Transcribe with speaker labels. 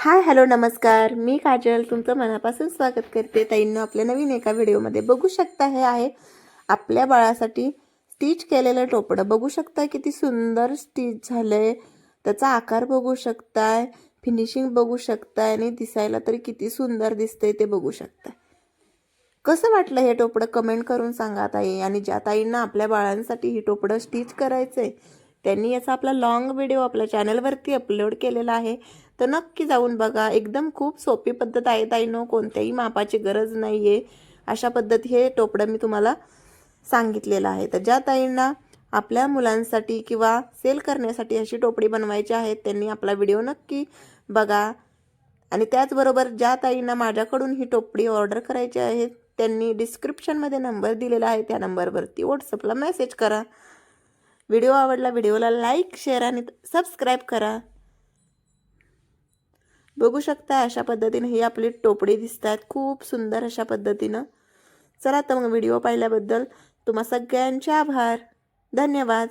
Speaker 1: Hi hello नमस्कार, मी काजल तुमचं मनापासून स्वागत करते ताईंनो आपल्या नवीन एका व्हिडिओमध्ये. बघू शकता हे आहे आपल्या बाळासाठी स्टिच केलेलं टोपडं. बघू शकता किती सुंदर स्टिच झालंय, त्याचा आकार बघू शकताय, फिनिशिंग बघू शकताय आणि दिसायला तरी किती सुंदर दिसतंय ते बघू शकताय. कसं वाटलं हे टोपडं कमेंट करून सांगा ताई. आणि ज्या ताईंना आपल्या बाळांसाठी ही टोपडं स्टिच करायचंय त्यांनी याचा आपला लॉंग व्हिडिओ आपल्या चॅनलवरती अपलोड केलेला आहे, तर नक्की जाऊन बघा. एकदम खूप सोपी पद्धत आहे ताईंनो, कोणत्याही मापाची गरज नाही आहे. अशा पद्धती हे टोपडं मी तुम्हाला सांगितलेलं आहे. तर ज्या ताईंना आपल्या मुलांसाठी किंवा सेल करण्यासाठी अशी टोपडी बनवायची आहे त्यांनी आपला व्हिडिओ नक्की बघा. आणि त्याचबरोबर ज्या ताईंना माझ्याकडून ही टोपडी ऑर्डर करायची आहे त्यांनी डिस्क्रिप्शनमध्ये नंबर दिलेला आहे, त्या नंबरवरती व्हॉट्सअपला मेसेज करा. व्हिडिओ आवडला व्हिडिओला लाईक शेअर आणि सबस्क्राईब करा. बघू शकता अशा पद्धतीने ही आपली टोपडी दिसतात खूप सुंदर अशा पद्धतीनं. चला तर मग व्हिडिओ पाहिल्याबद्दल तुम्हा सगळ्यांचे आभार. धन्यवाद.